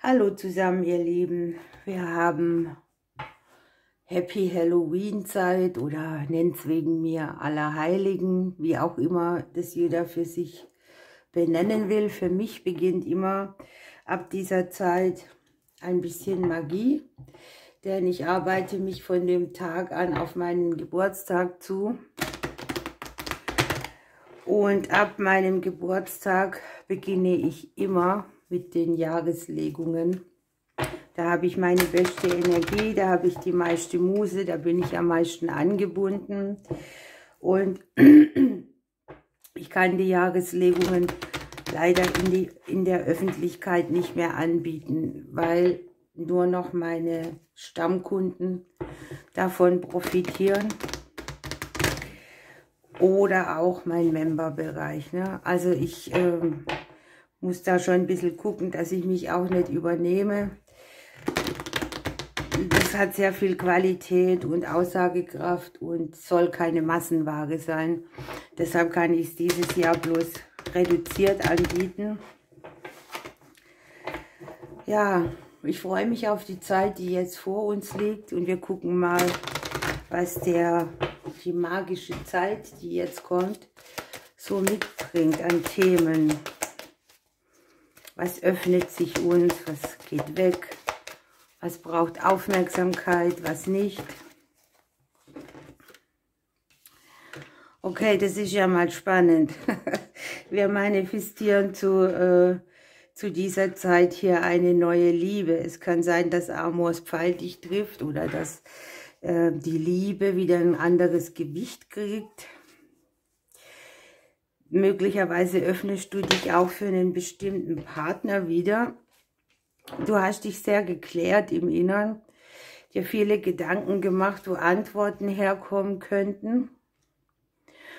Hallo zusammen, ihr Lieben. Wir haben Happy Halloween Zeit oder nennt's wegen mir Allerheiligen, wie auch immer das jeder für sich benennen will. Für mich beginnt immer ab dieser Zeit ein bisschen Magie, denn ich arbeite mich von dem Tag an auf meinen Geburtstag zu. Und ab meinem Geburtstag beginne ich immer mit den Jahreslegungen. Da habe ich meine beste Energie, da habe ich die meiste Muse, da bin ich am meisten angebunden. Und ich kann die Jahreslegungen leider in der Öffentlichkeit nicht mehr anbieten, weil nur noch meine Stammkunden davon profitieren. Oder auch mein Memberbereich. Ne? Also ich muss da schon ein bisschen gucken, dass ich mich auch nicht übernehme. Das hat sehr viel Qualität und Aussagekraft und soll keine Massenware sein. Deshalb kann ich es dieses Jahr bloß reduziert anbieten. Ja, ich freue mich auf die Zeit, die jetzt vor uns liegt. Und wir gucken mal, was die magische Zeit, die jetzt kommt, so mitbringt an Themen. Was öffnet sich uns, was geht weg, was braucht Aufmerksamkeit, was nicht. Okay, das ist ja mal spannend. Wir manifestieren zu dieser Zeit hier eine neue Liebe. Es kann sein, dass Amors Pfeil dich trifft oder dass die Liebe wieder ein anderes Gewicht kriegt. Möglicherweise öffnest du dich auch für einen bestimmten Partner wieder. Du hast dich sehr geklärt im Innern, dir viele Gedanken gemacht, wo Antworten herkommen könnten.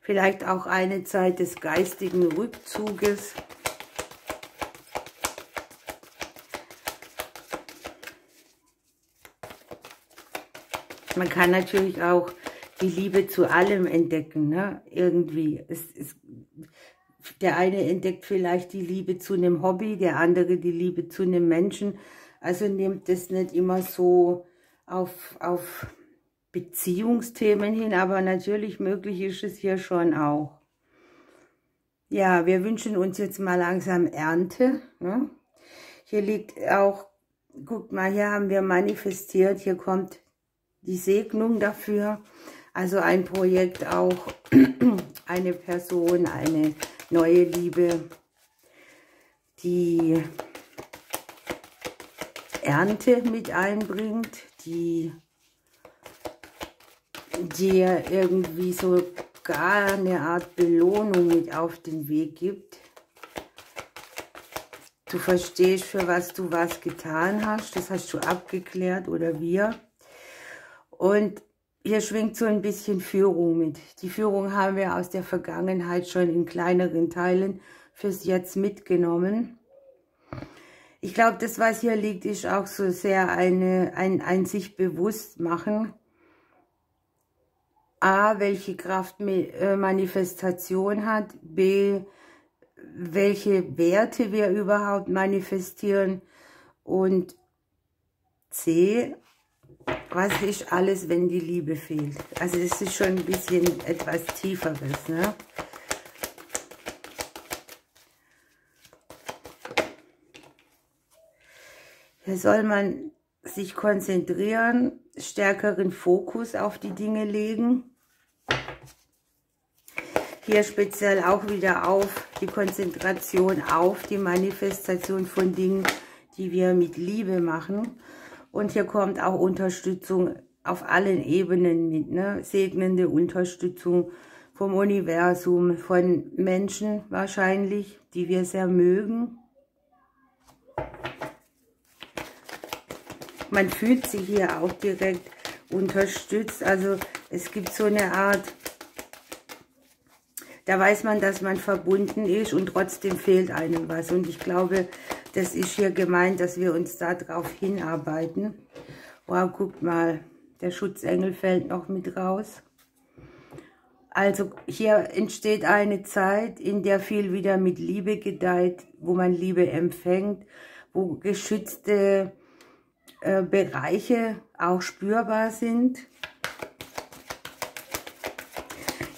Vielleicht auch eine Zeit des geistigen Rückzuges. Man kann natürlich auch die Liebe zu allem entdecken, ne? Irgendwie. Der eine entdeckt vielleicht die Liebe zu einem Hobby, der andere die Liebe zu einem Menschen. Also nehmt das nicht immer so auf Beziehungsthemen hin, aber natürlich möglich ist es hier schon auch. Ja, wir wünschen uns jetzt mal langsam Ernte. Ne? Hier liegt auch, guckt mal, hier haben wir manifestiert, hier kommt die Segnung dafür. Also ein Projekt auch, eine Person, eine neue Liebe, die Ernte mit einbringt, die dir irgendwie sogar eine Art Belohnung mit auf den Weg gibt. Du verstehst, für was du was getan hast, das hast du abgeklärt oder wir. Und hier schwingt so ein bisschen Führung mit. Die Führung haben wir aus der Vergangenheit schon in kleineren Teilen fürs Jetzt mitgenommen. Ich glaube, das, was hier liegt, ist auch so sehr ein sich bewusst machen. A, welche Kraft Manifestation hat. B, welche Werte wir überhaupt manifestieren. Und C, was ist alles, wenn die Liebe fehlt? Also das ist schon ein bisschen etwas Tieferes, ne? Hier soll man sich konzentrieren, stärkeren Fokus auf die Dinge legen. Hier speziell auch wieder auf die Konzentration auf die Manifestation von Dingen, die wir mit Liebe machen. Und hier kommt auch Unterstützung auf allen Ebenen mit, ne? Segnende Unterstützung vom Universum, von Menschen wahrscheinlich, die wir sehr mögen. Man fühlt sich hier auch direkt unterstützt. Also es gibt so eine Art, da weiß man, dass man verbunden ist und trotzdem fehlt einem was. Und ich glaube, das ist hier gemeint, dass wir uns darauf hinarbeiten. Wow, guckt mal, der Schutzengel fällt noch mit raus. Also hier entsteht eine Zeit, in der viel wieder mit Liebe gedeiht, wo man Liebe empfängt, wo geschützte Bereiche auch spürbar sind.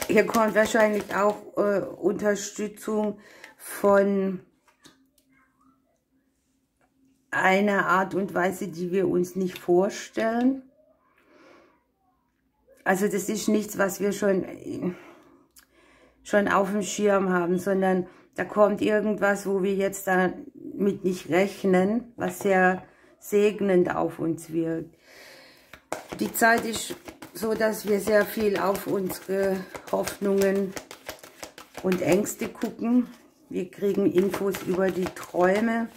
Hier kommt wahrscheinlich auch Unterstützung von einer Art und Weise, die wir uns nicht vorstellen. Also das ist nichts, was wir schon auf dem Schirm haben, sondern da kommt irgendwas, wo wir jetzt damit nicht rechnen, was sehr segnend auf uns wirkt. Die Zeit ist so, dass wir sehr viel auf unsere Hoffnungen und Ängste gucken. Wir kriegen Infos über die Träume.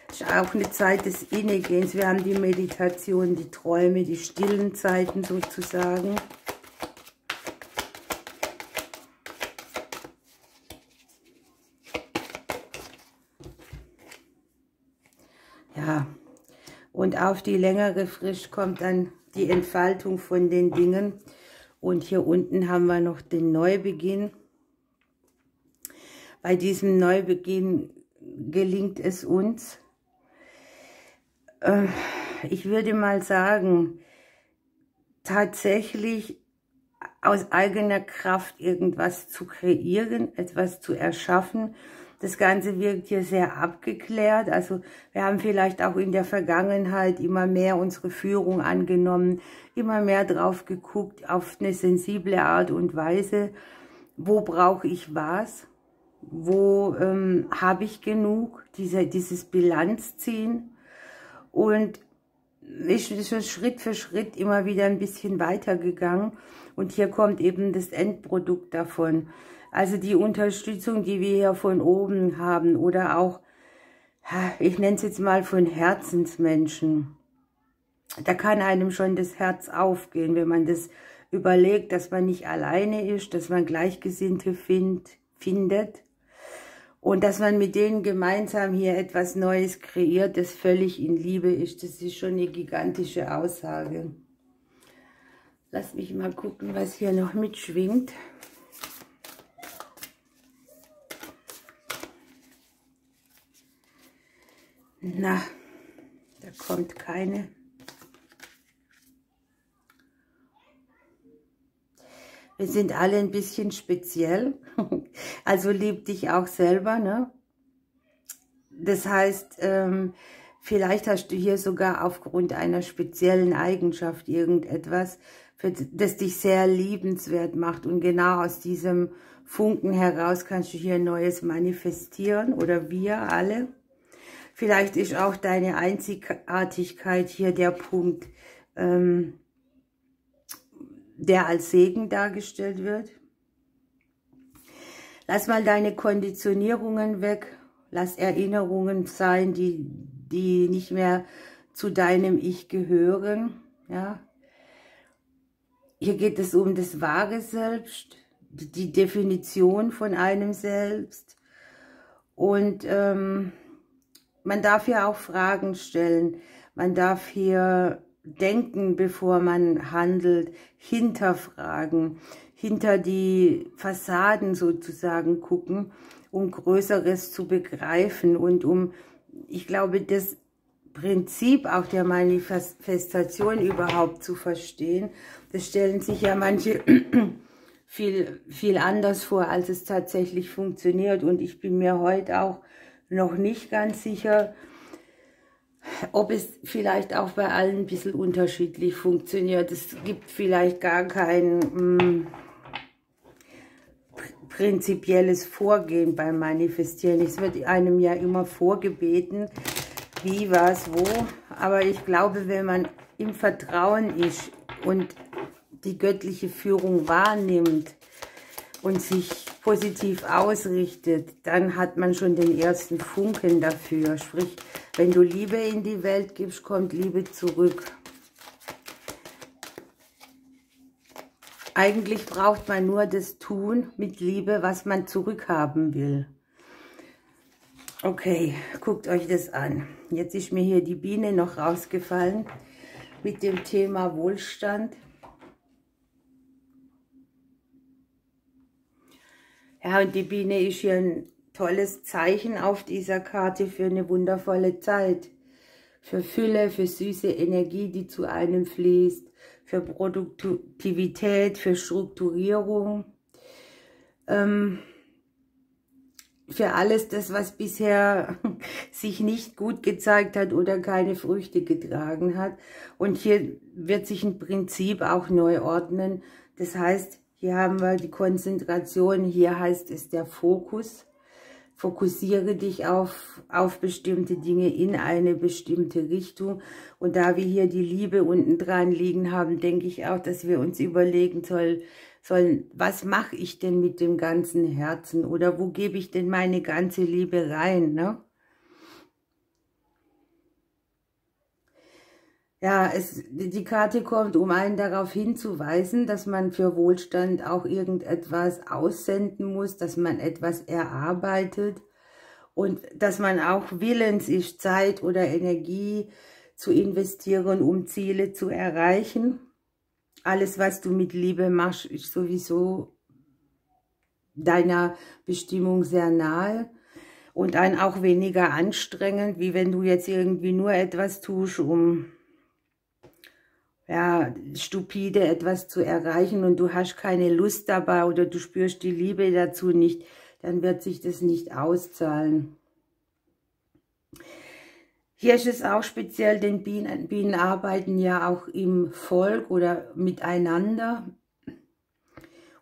Es ist auch eine Zeit des Innegehens. Wir haben die Meditation, die Träume, die stillen Zeiten sozusagen. Ja, und auf die längere Frist kommt dann die Entfaltung von den Dingen. Und hier unten haben wir noch den Neubeginn. Bei diesem Neubeginn gelingt es uns, ich würde mal sagen, tatsächlich aus eigener Kraft irgendwas zu kreieren, etwas zu erschaffen. Das Ganze wirkt hier sehr abgeklärt. Also wir haben vielleicht auch in der Vergangenheit immer mehr unsere Führung angenommen, immer mehr drauf geguckt, auf eine sensible Art und Weise. Wo brauche ich was? Wo habe ich genug? Dieses Bilanzziehen. Und ist schon Schritt für Schritt immer wieder ein bisschen weitergegangen. Und hier kommt eben das Endprodukt davon. Also die Unterstützung, die wir hier von oben haben oder auch, ich nenne es jetzt mal von Herzensmenschen. Da kann einem schon das Herz aufgehen, wenn man das überlegt, dass man nicht alleine ist, dass man Gleichgesinnte findet und dass man mit denen gemeinsam hier etwas Neues kreiert, das völlig in Liebe ist. Das ist schon eine gigantische Aussage. Lass mich mal gucken, was hier noch mitschwingt. Na, da kommt keine. Wir sind alle ein bisschen speziell. Also lieb dich auch selber, ne? Das heißt, vielleicht hast du hier sogar aufgrund einer speziellen Eigenschaft irgendetwas, das dich sehr liebenswert macht. Und genau aus diesem Funken heraus kannst du hier Neues manifestieren oder wir alle. Vielleicht ist auch deine Einzigartigkeit hier der Punkt, der als Segen dargestellt wird. Lass mal deine Konditionierungen weg. Lass Erinnerungen sein, die nicht mehr zu deinem Ich gehören. Ja? Hier geht es um das wahre Selbst, die Definition von einem Selbst. Und man darf hier auch Fragen stellen. Man darf hier denken, bevor man handelt, hinterfragen, hinter die Fassaden sozusagen gucken, um Größeres zu begreifen und ich glaube, das Prinzip auch der Manifestation überhaupt zu verstehen. Das stellen sich ja manche viel anders vor, als es tatsächlich funktioniert. Und ich bin mir heute auch noch nicht ganz sicher, ob es vielleicht auch bei allen ein bisschen unterschiedlich funktioniert. Es gibt vielleicht gar kein prinzipielles Vorgehen beim Manifestieren. Es wird einem ja immer vorgebeten, wie, was, wo. Aber ich glaube, wenn man im Vertrauen ist und die göttliche Führung wahrnimmt und sich positiv ausrichtet, dann hat man schon den ersten Funken dafür. Sprich, wenn du Liebe in die Welt gibst, kommt Liebe zurück. Eigentlich braucht man nur das Tun mit Liebe, was man zurückhaben will. Okay, guckt euch das an. Jetzt ist mir hier die Biene noch rausgefallen mit dem Thema Wohlstand. Ja, und die Biene ist hier tolles Zeichen auf dieser Karte für eine wundervolle Zeit. Für Fülle, für süße Energie, die zu einem fließt, für Produktivität, für Strukturierung, für alles das, was bisher sich nicht gut gezeigt hat oder keine Früchte getragen hat. Und hier wird sich ein Prinzip auch neu ordnen. Das heißt, hier haben wir die Konzentration, hier heißt es der Fokus. Fokussiere dich auf bestimmte Dinge in eine bestimmte Richtung. Und da wir hier die Liebe unten dran liegen haben, denke ich auch, dass wir uns überlegen sollen, was mache ich denn mit dem ganzen Herzen? Oder wo gebe ich denn meine ganze Liebe rein, ne? Ja, die Karte kommt, um einen darauf hinzuweisen, dass man für Wohlstand auch irgendetwas aussenden muss, dass man etwas erarbeitet und dass man auch willens ist, Zeit oder Energie zu investieren, um Ziele zu erreichen. Alles, was du mit Liebe machst, ist sowieso deiner Bestimmung sehr nahe und dann auch weniger anstrengend, wie wenn du jetzt irgendwie nur etwas tust, um ja, stupide etwas zu erreichen und du hast keine Lust dabei oder du spürst die Liebe dazu nicht, dann wird sich das nicht auszahlen. Hier ist es auch speziell, denn Bienen arbeiten ja auch im Volk oder miteinander.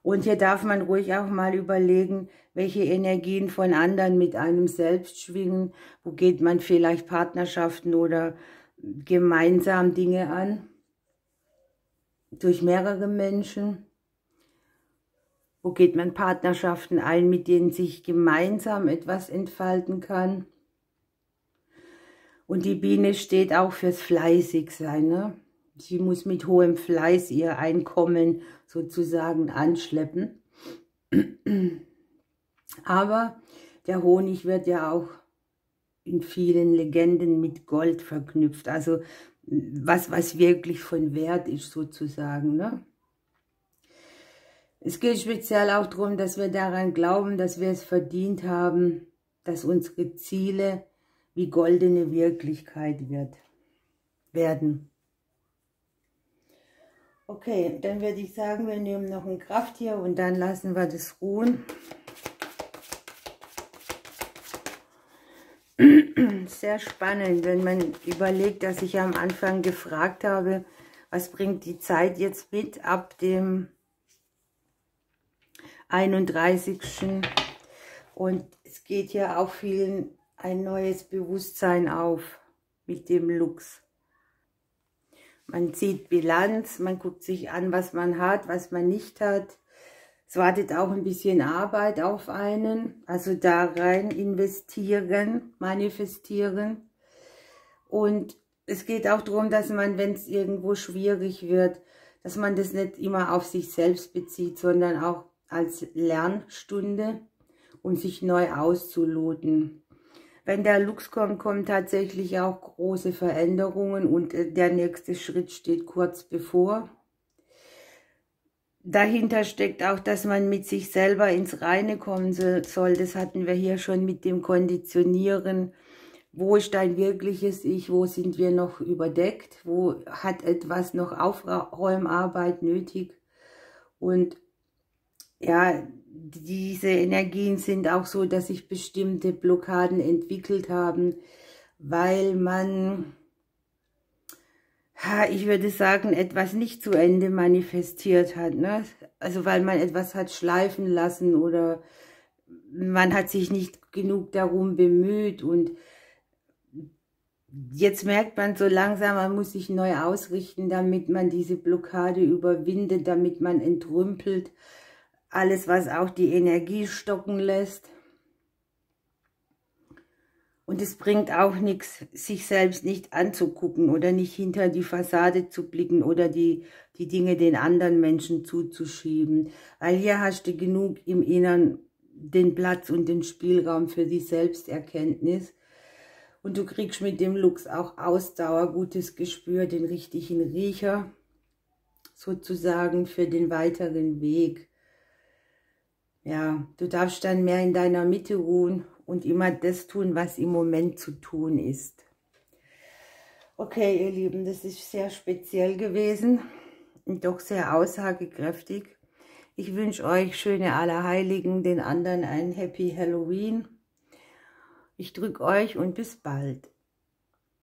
Und hier darf man ruhig auch mal überlegen, welche Energien von anderen mit einem selbst schwingen. Wo geht man vielleicht Partnerschaften oder gemeinsam Dinge an? Durch mehrere Menschen. Wo geht man Partnerschaften ein, mit denen sich gemeinsam etwas entfalten kann? Und die Biene steht auch fürs Fleißigsein, ne? Sie muss mit hohem Fleiß ihr Einkommen sozusagen anschleppen. Aber der Honig wird ja auch in vielen Legenden mit Gold verknüpft. Also was wirklich von Wert ist sozusagen, ne? Es geht speziell auch darum, dass wir daran glauben, dass wir es verdient haben, dass unsere Ziele wie goldene Wirklichkeit werden. Okay, dann würde ich sagen, wir nehmen noch ein Krafttier und dann lassen wir das ruhen. Sehr spannend, wenn man überlegt, dass ich am Anfang gefragt habe, was bringt die Zeit jetzt mit ab dem 31. Und es geht ja auch vielen ein neues Bewusstsein auf mit dem Luchs. Man zieht Bilanz, man guckt sich an, was man hat, was man nicht hat. Es wartet auch ein bisschen Arbeit auf einen, also da rein investieren, manifestieren. Und es geht auch darum, dass man, wenn es irgendwo schwierig wird, dass man das nicht immer auf sich selbst bezieht, sondern auch als Lernstunde, um sich neu auszuloten. Wenn der Luchs kommt, kommen tatsächlich auch große Veränderungen und der nächste Schritt steht kurz bevor. Dahinter steckt auch, dass man mit sich selber ins Reine kommen soll. Das hatten wir hier schon mit dem Konditionieren. Wo ist dein wirkliches Ich? Wo sind wir noch überdeckt? Wo hat etwas noch Aufräumarbeit nötig? Und ja, diese Energien sind auch so, dass sich bestimmte Blockaden entwickelt haben, weil man, ich würde sagen, etwas nicht zu Ende manifestiert hat, ne? Also weil man etwas hat schleifen lassen oder man hat sich nicht genug darum bemüht und jetzt merkt man so langsam, man muss sich neu ausrichten, damit man diese Blockade überwindet, damit man entrümpelt. Alles, was auch die Energie stocken lässt. Und es bringt auch nichts, sich selbst nicht anzugucken oder nicht hinter die Fassade zu blicken oder die Dinge den anderen Menschen zuzuschieben. Weil hier hast du genug im Inneren den Platz und den Spielraum für die Selbsterkenntnis. Und du kriegst mit dem Luchs auch Ausdauer, gutes Gespür, den richtigen Riecher sozusagen für den weiteren Weg. Ja, du darfst dann mehr in deiner Mitte ruhen und immer das tun, was im Moment zu tun ist. Okay, ihr Lieben, das ist sehr speziell gewesen und doch sehr aussagekräftig. Ich wünsche euch schöne Allerheiligen, den anderen ein Happy Halloween. Ich drücke euch und bis bald.